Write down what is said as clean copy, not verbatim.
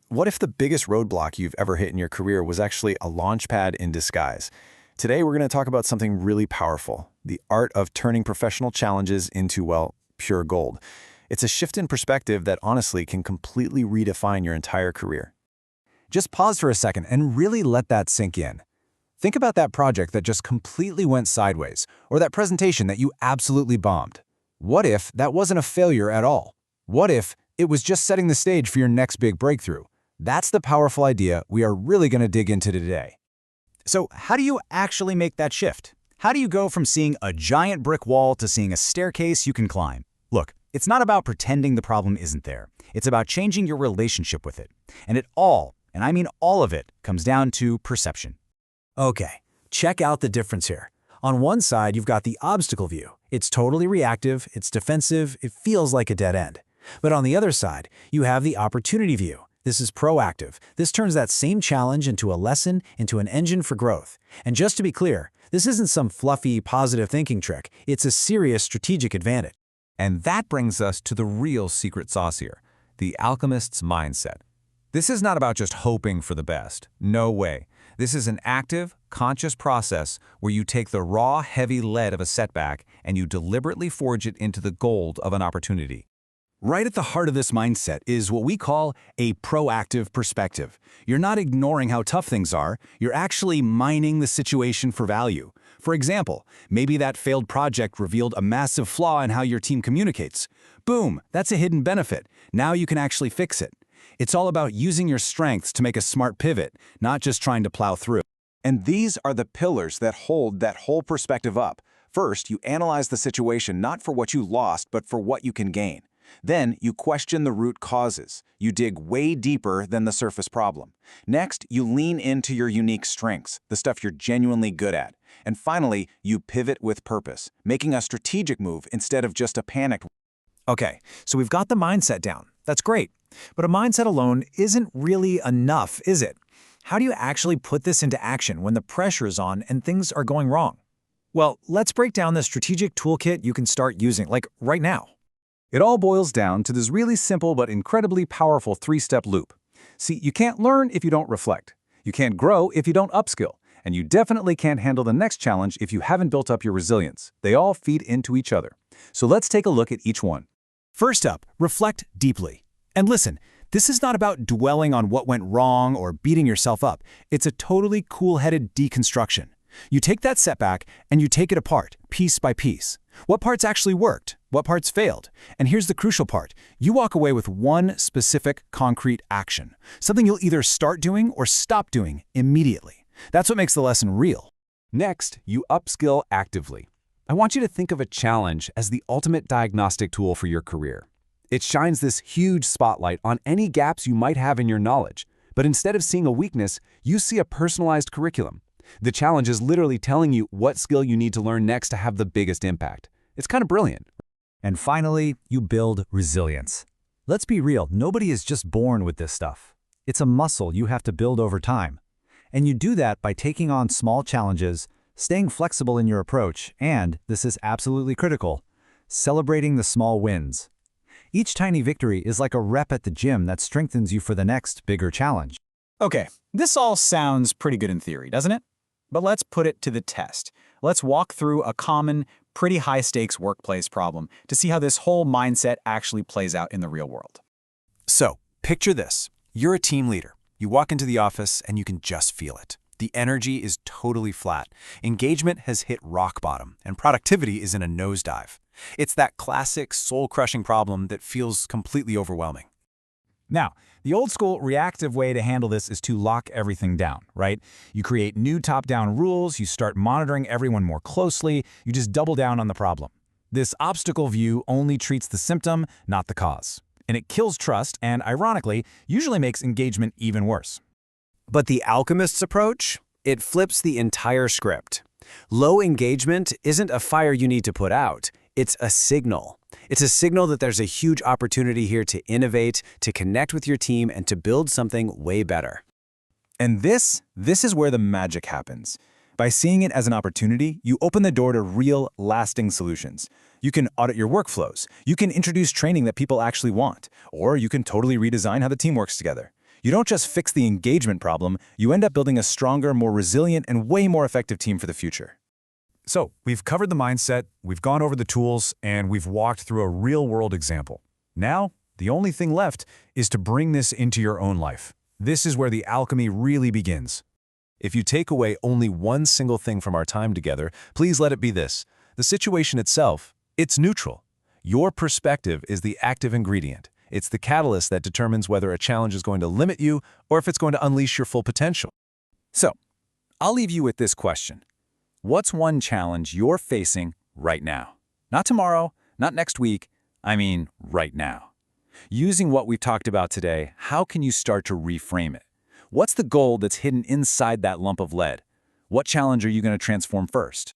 What if the biggest roadblock you've ever hit in your career was actually a launch pad in disguise? Today, we're going to talk about something really powerful, the art of turning professional challenges into, well, pure gold. It's a shift in perspective that honestly can completely redefine your entire career. Just pause for a second and really let that sink in. Think about that project that just completely went sideways, or that presentation that you absolutely bombed. What if that wasn't a failure at all? What if it was just setting the stage for your next big breakthrough? That's the powerful idea we are really going to dig into today. So, how do you actually make that shift? How do you go from seeing a giant brick wall to seeing a staircase you can climb? Look, it's not about pretending the problem isn't there. It's about changing your relationship with it. And I mean all of it, comes down to perception. Okay, check out the difference here. On one side, you've got the obstacle view. It's totally reactive, it's defensive, it feels like a dead end. But on the other side, you have the opportunity view. This is proactive. This turns that same challenge into a lesson, into an engine for growth. And just to be clear, this isn't some fluffy, positive thinking trick. It's a serious strategic advantage. And that brings us to the real secret sauce here, the alchemist's mindset. This is not about just hoping for the best. No way. This is an active, conscious process where you take the raw, heavy lead of a setback and you deliberately forge it into the gold of an opportunity. Right at the heart of this mindset is what we call a proactive perspective. You're not ignoring how tough things are, you're actually mining the situation for value. For example, maybe that failed project revealed a massive flaw in how your team communicates. Boom, that's a hidden benefit. Now you can actually fix it. It's all about using your strengths to make a smart pivot, not just trying to plow through. And these are the pillars that hold that whole perspective up. First, you analyze the situation not for what you lost, but for what you can gain. Then, you question the root causes. You dig way deeper than the surface problem. Next, you lean into your unique strengths, the stuff you're genuinely good at. And finally, you pivot with purpose, making a strategic move instead of just a panicked. Okay, so we've got the mindset down. That's great. But a mindset alone isn't really enough, is it? How do you actually put this into action when the pressure is on and things are going wrong? Well, let's break down the strategic toolkit you can start using, like right now. It all boils down to this really simple but incredibly powerful three-step loop. See, you can't learn if you don't reflect. You can't grow if you don't upskill. And you definitely can't handle the next challenge if you haven't built up your resilience. They all feed into each other. So let's take a look at each one. First up, reflect deeply. And listen, this is not about dwelling on what went wrong or beating yourself up. It's a totally cool-headed deconstruction. You take that setback and you take it apart, piece by piece. What parts actually worked? What parts failed? And here's the crucial part. You walk away with one specific, concrete action, something you'll either start doing or stop doing immediately. That's what makes the lesson real. Next, you upskill actively. I want you to think of a challenge as the ultimate diagnostic tool for your career. It shines this huge spotlight on any gaps you might have in your knowledge, but instead of seeing a weakness, you see a personalized curriculum. The challenge is literally telling you what skill you need to learn next to have the biggest impact. It's kind of brilliant. And finally, you build resilience. Let's be real, nobody is just born with this stuff. It's a muscle you have to build over time. And you do that by taking on small challenges, staying flexible in your approach, and, this is absolutely critical, celebrating the small wins. Each tiny victory is like a rep at the gym that strengthens you for the next, bigger challenge. Okay, this all sounds pretty good in theory, doesn't it? But let's put it to the test. Let's walk through a common, pretty high-stakes workplace problem to see how this whole mindset actually plays out in the real world. So, picture this. You're a team leader. You walk into the office and you can just feel it. The energy is totally flat. Engagement has hit rock bottom, and productivity is in a nosedive. It's that classic soul-crushing problem that feels completely overwhelming. Now, the old-school reactive way to handle this is to lock everything down, right? You create new top-down rules, you start monitoring everyone more closely, you just double down on the problem. This obstacle view only treats the symptom, not the cause. And it kills trust and, ironically, usually makes engagement even worse. But the alchemist's approach? It flips the entire script. Low engagement isn't a fire you need to put out. It's a signal. It's a signal that there's a huge opportunity here to innovate, to connect with your team, and to build something way better. And this is where the magic happens. By seeing it as an opportunity, you open the door to real, lasting solutions. You can audit your workflows. You can introduce training that people actually want. Or you can totally redesign how the team works together. You don't just fix the engagement problem, you end up building a stronger, more resilient, and way more effective team for the future. So, we've covered the mindset, we've gone over the tools, and we've walked through a real-world example. Now, the only thing left is to bring this into your own life. This is where the alchemy really begins. If you take away only one single thing from our time together, please let it be this. The situation itself, it's neutral. Your perspective is the active ingredient. It's the catalyst that determines whether a challenge is going to limit you or if it's going to unleash your full potential. So, I'll leave you with this question. What's one challenge you're facing right now? Not tomorrow, not next week, I mean right now. Using what we've talked about today, how can you start to reframe it? What's the goal that's hidden inside that lump of lead? What challenge are you going to transform first?